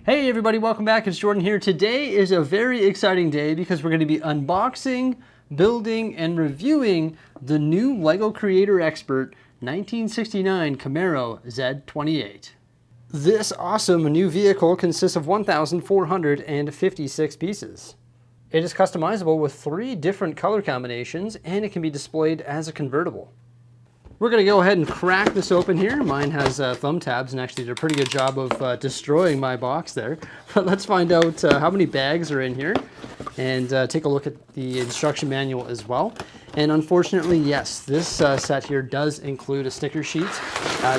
Hey everybody, welcome back. It's Jordan here. Today is a very exciting day because we're going to be unboxing, building, and reviewing the new LEGO Creator Expert 1969 Camaro Z28. This awesome new vehicle consists of 1,456 pieces. It is customizable with 3 different color combinations and it can be displayed as a convertible. We're going to go ahead and crack this open here. Mine has thumb tabs and actually did a pretty good job of destroying my box there. But let's find out how many bags are in here and take a look at the instruction manual as well. And unfortunately, yes, this set here does include a sticker sheet.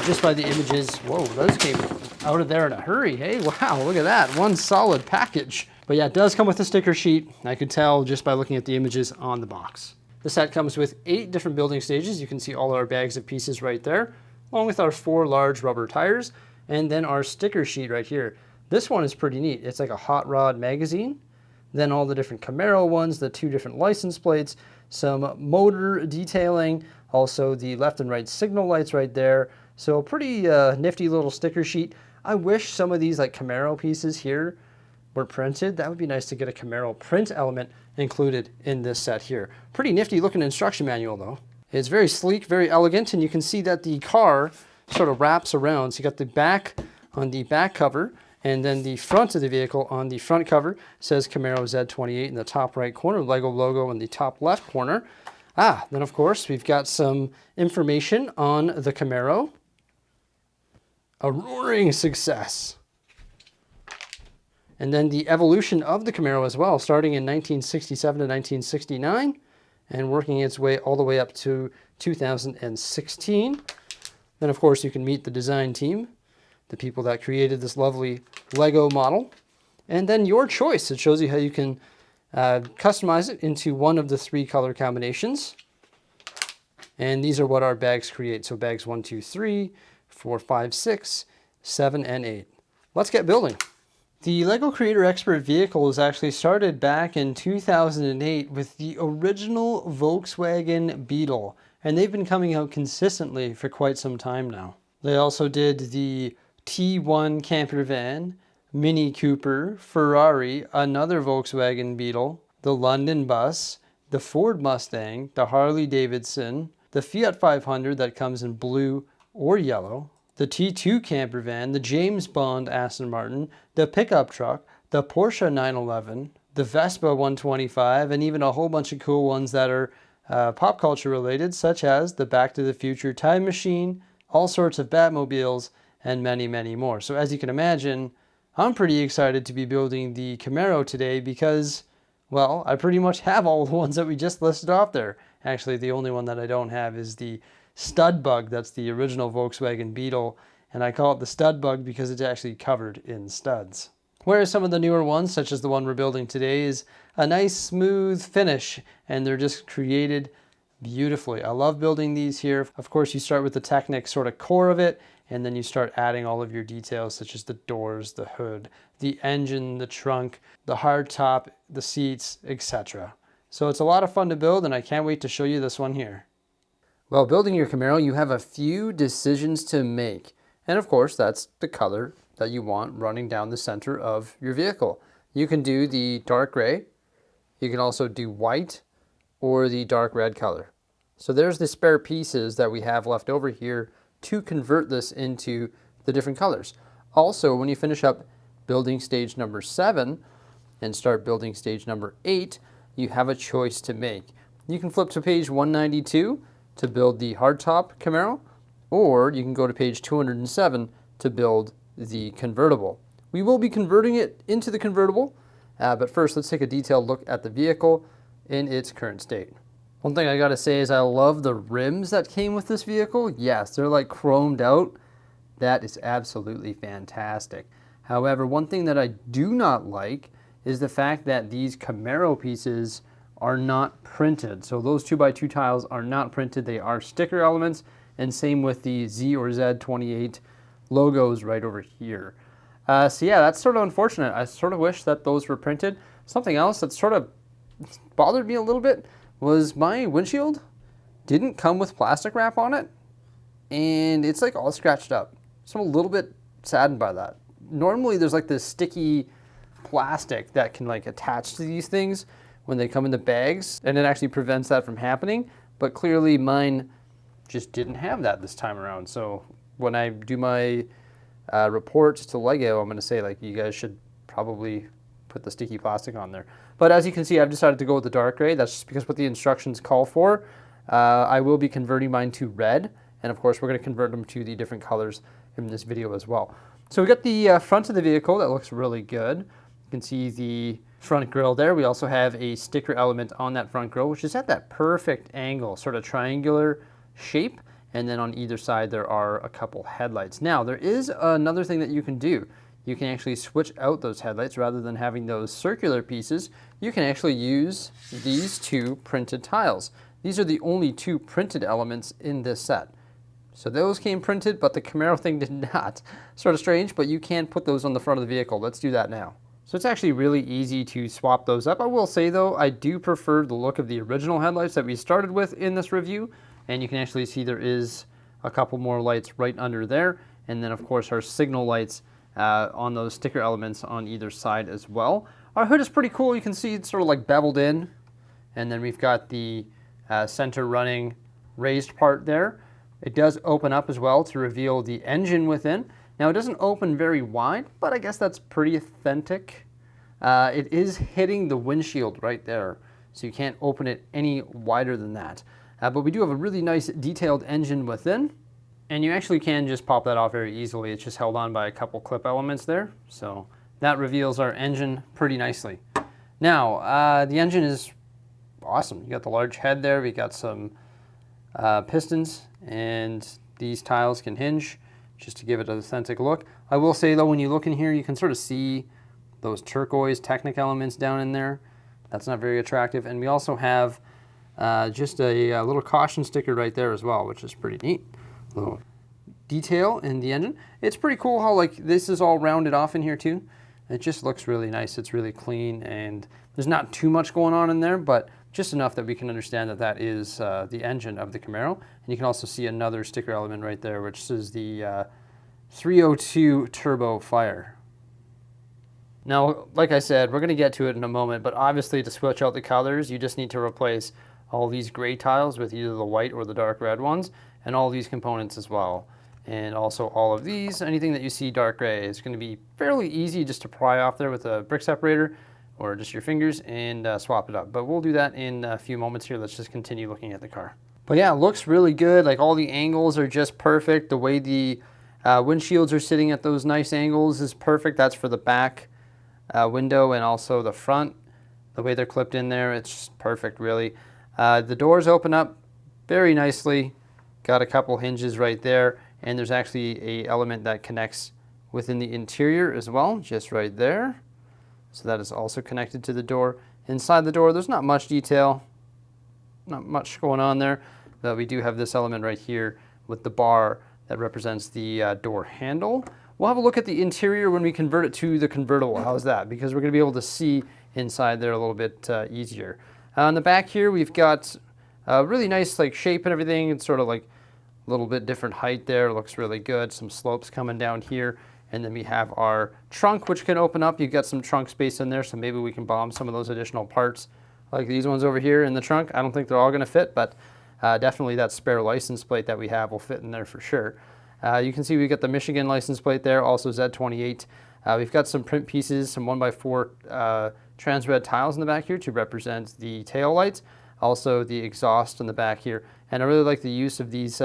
Just by the images, whoa, those came out of there in a hurry. Hey, wow, look at that. One solid package. But yeah, it does come with a sticker sheet. I could tell just by looking at the images on the box. The set comes with 8 different building stages. You can see all our bags of pieces right there, along with our 4 large rubber tires, and then our sticker sheet right here. This one is pretty neat. It's like a hot rod magazine, then all the different Camaro ones, the 2 different license plates, some motor detailing, also the left and right signal lights right there. So a pretty nifty little sticker sheet. I wish some of these like Camaro pieces here were printed. That would be nice to get a Camaro print element included in this set here. Pretty nifty looking instruction manual though. It's very sleek, very elegant, and you can see that the car sort of wraps around. So you got the back on the back cover, and then the front of the vehicle on the front cover says Camaro Z28 in the top right corner, LEGO logo in the top left corner. Then of course we've got some information on the Camaro. A roaring success. And then the evolution of the Camaro as well, starting in 1967 to 1969 and working its way all the way up to 2016. Then of course you can meet the design team, the people that created this lovely Lego model. And then your choice. It shows you how you can customize it into one of the 3 color combinations. And these are what our bags create. So bags 1, 2, 3, 4, 5, 6, 7, and 8. Let's get building. The LEGO Creator Expert vehicle was actually started back in 2008 with the original Volkswagen Beetle, and they've been coming out consistently for quite some time now. They also did the T1 camper van, Mini Cooper, Ferrari, another Volkswagen Beetle, the London bus, the Ford Mustang, the Harley Davidson, the Fiat 500 that comes in blue or yellow, the T2 camper van, the James Bond Aston Martin, the pickup truck, the Porsche 911, the Vespa 125, and even a whole bunch of cool ones that are pop culture related, such as the Back to the Future time machine, all sorts of Batmobiles, and many, many more. So as you can imagine, I'm pretty excited to be building the Camaro today because, well, I pretty much have all the ones that we just listed off there. Actually, the only one that I don't have is the Stud Bug. That's the original Volkswagen Beetle, and I call it the Stud Bug because it's actually covered in studs. Whereas some of the newer ones, such as the one we're building today, is a nice smooth finish, and they're just created beautifully. I love building these here. Of course, you start with the Technic sort of core of it, and then you start adding all of your details, such as the doors, the hood, the engine, the trunk, the hardtop, the seats, etc. So it's a lot of fun to build, and I can't wait to show you this one here. Well, building your Camaro, you have a few decisions to make. And of course, that's the color that you want running down the center of your vehicle. You can do the dark gray, you can also do white, or the dark red color. So there's the spare pieces that we have left over here to convert this into the different colors. Also, when you finish up building stage number 7 and start building stage number 8, you have a choice to make. You can flip to page 192 to build the hardtop Camaro, or you can go to page 207 to build the convertible. We will be converting it into the convertible, but first let's take a detailed look at the vehicle in its current state. One thing I gotta say is I love the rims that came with this vehicle. Yes, they're like chromed out. That is absolutely fantastic. However, one thing that I do not like is the fact that these Camaro pieces are not printed. So those 2x2 tiles are not printed. They are sticker elements, and same with the Z or Z28 logos right over here. So yeah, that's sort of unfortunate. I sort of wish that those were printed. Something else that sort of bothered me a little bit was my windshield didn't come with plastic wrap on it, and it's like all scratched up. So I'm a little bit saddened by that. normally there's like this sticky plastic that can like attach to these things when they come in the bags, and it actually prevents that from happening. But clearly mine just didn't have that this time around. So when I do my reports to Lego, I'm going to say like, you guys should probably put the sticky plastic on there. But as you can see, I've decided to go with the dark gray. That's just because what the instructions call for. I will be converting mine to red, and of course we're going to convert them to the different colors in this video as well. So we got the front of the vehicle that looks really good. You can see the front grille there. We also have a sticker element on that front grille, which is at that perfect angle, sort of triangular shape. And then on either side there are a couple headlights. Now there is another thing that you can do. You can actually switch out those headlights rather than having those circular pieces. You can actually use these two printed tiles. These are the only two printed elements in this set. So those came printed, but the Camaro thing did not. Sort of strange, but you can put those on the front of the vehicle. Let's do that now. So it's actually really easy to swap those up. I will say though, I do prefer the look of the original headlights that we started with in this review. And you can actually see there is a couple more lights right under there. And then of course our signal lights on those sticker elements on either side as well. Our hood is pretty cool. You can see it's sort of like beveled in. And then we've got the center running raised part there. It does open up as well to reveal the engine within. Now it doesn't open very wide, but I guess that's pretty authentic. It is hitting the windshield right there, so you can't open it any wider than that. But we do have a really nice detailed engine within. And you actually can just pop that off very easily. It's just held on by a couple clip elements there. So that reveals our engine pretty nicely. Now, the engine is awesome. You got the large head there. We got some pistons, and these tiles can hinge just to give it an authentic look. I will say though, when you look in here, you can sort of see those turquoise Technic elements down in there. That's not very attractive. And we also have just a little caution sticker right there as well, which is pretty neat. Little detail in the engine. It's pretty cool how like this is all rounded off in here too. It just looks really nice. It's really clean, and there's not too much going on in there, but just enough that we can understand that that is the engine of the Camaro. And you can also see another sticker element right there, which is the 302 Turbo Fire. Now, like I said, we're going to get to it in a moment, but obviously to switch out the colors, you just need to replace all these gray tiles with either the white or the dark red ones, and all these components as well. And also all of these, anything that you see dark gray, is going to be fairly easy just to pry off there with a brick separator or just your fingers and swap it up. But we'll do that in a few moments here. Let's just continue looking at the car. But yeah, it looks really good. Like all the angles are just perfect. The way the windshields are sitting at those nice angles is perfect. That's for the back window and also the front. The way they're clipped in there, it's just perfect really. The doors open up very nicely. Got a couple hinges right there, and there's actually a element that connects within the interior as well, just right there. So that is also connected to the door. Inside the door, there's not much detail, not much going on there, but we do have this element right here with the bar that represents the door handle. We'll have a look at the interior when we convert it to the convertible. How's that? Because we're going to be able to see inside there a little bit easier. On the back here, we've got a really nice like shape and everything. It's sort of like a little bit different height there. Looks really good. Some slopes coming down here. And then we have our trunk, which can open up. You've got some trunk space in there, so maybe we can bomb some of those additional parts, like these ones over here in the trunk. I don't think they're all going to fit, but definitely that spare license plate that we have will fit in there for sure. You can see we got the Michigan license plate there, also Z28. We've got some print pieces, some 1x4 trans red tiles in the back here to represent the tail lights, also the exhaust in the back here. And I really like the use of these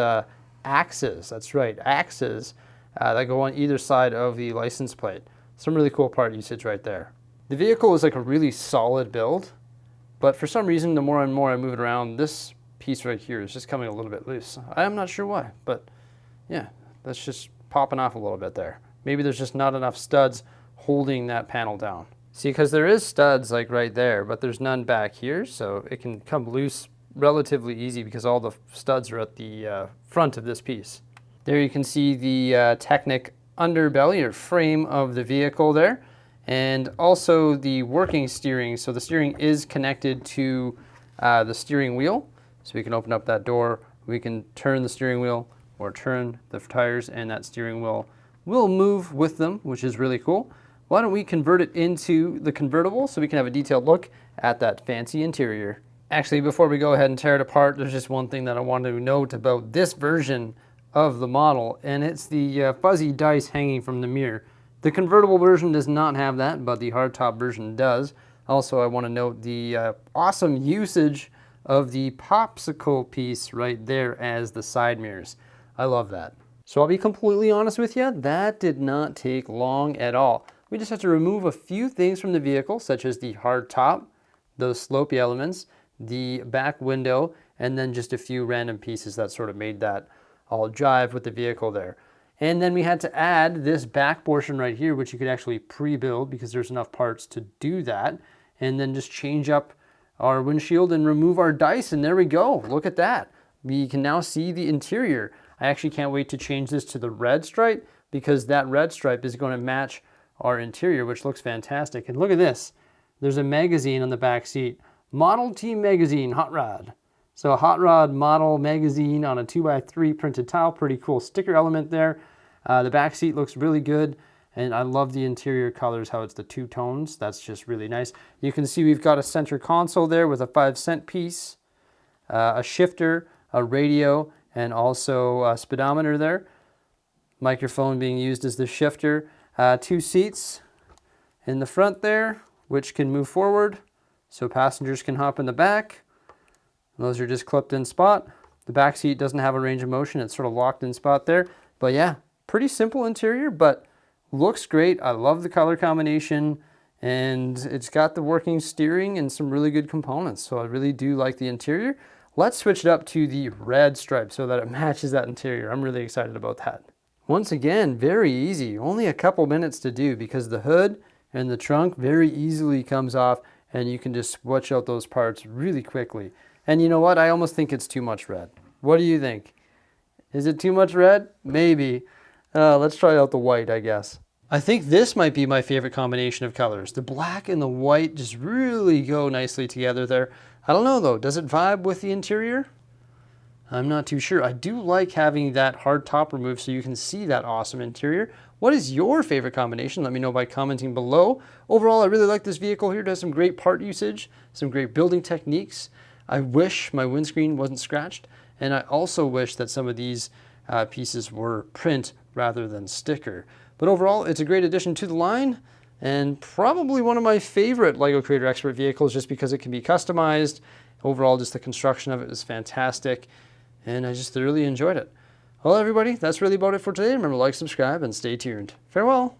axes. That's right, axes. That go on either side of the license plate. Some really cool part usage right there. The vehicle is like a really solid build, but for some reason, the more and more I move it around, this piece right here is just coming a little bit loose. I'm not sure why, but yeah, that's just popping off a little bit there. Maybe there's just not enough studs holding that panel down. See, because there is studs like right there, but there's none back here, so it can come loose relatively easy because all the studs are at the front of this piece. There you can see the Technic underbelly or frame of the vehicle there, and also the working steering. So the steering is connected to the steering wheel. So we can open up that door, we can turn the steering wheel or turn the tires, and that steering wheel will move with them, which is really cool. Why don't we convert it into the convertible so we can have a detailed look at that fancy interior. Actually, before we go ahead and tear it apart, there's just one thing that I want to note about this version of the model, and it's the fuzzy dice hanging from the mirror. The convertible version does not have that, but the hardtop version does. Also, I want to note the awesome usage of the popsicle piece right there as the side mirrors. I love that. So I'll be completely honest with you, that did not take long at all. We just have to remove a few things from the vehicle, such as the hard top, those slopey elements, the back window, and then just a few random pieces that sort of made that all jive with the vehicle there. And then we had to add this back portion right here, which you could actually pre-build because there's enough parts to do that. And then just change up our windshield and remove our dice, and there we go. Look at that. We can now see the interior. I actually can't wait to change this to the red stripe because that red stripe is going to match our interior, which looks fantastic. And look at this. There's a magazine on the back seat. Model T Magazine Hot Rod. So a Hot Rod model magazine on a 2x3 printed tile. Pretty cool sticker element there. The back seat looks really good. And I love the interior colors, how it's the two tones. That's just really nice. You can see we've got a center console there with a 5-cent piece, a shifter, a radio, and also a speedometer there. Microphone being used as the shifter. 2 seats in the front there, which can move forward so passengers can hop in the back. Those are just clipped in spot. The back seat doesn't have a range of motion. It's sort of locked in spot there. But yeah, pretty simple interior, but looks great. I love the color combination, and it's got the working steering and some really good components. So I really do like the interior. Let's switch it up to the red stripe so that it matches that interior. I'm really excited about that. Once again, very easy. Only a couple minutes to do because the hood and the trunk very easily comes off, and you can just switch out those parts really quickly. And you know what? I almost think it's too much red. What do you think? Is it too much red? Maybe. Let's try out the white, I guess. I think this might be my favorite combination of colors. The black and the white just really go nicely together there. I don't know though, does it vibe with the interior? I'm not too sure. I do like having that hard top removed so you can see that awesome interior. What is your favorite combination? Let me know by commenting below. Overall, I really like this vehicle here. It has some great part usage, some great building techniques. I wish my windscreen wasn't scratched, and I also wish that some of these pieces were print rather than sticker. But overall, it's a great addition to the line, and probably one of my favorite LEGO Creator Expert vehicles just because it can be customized. Overall, just the construction of it is fantastic, and I just thoroughly enjoyed it. Well, everybody, that's really about it for today. Remember to like, subscribe, and stay tuned. Farewell.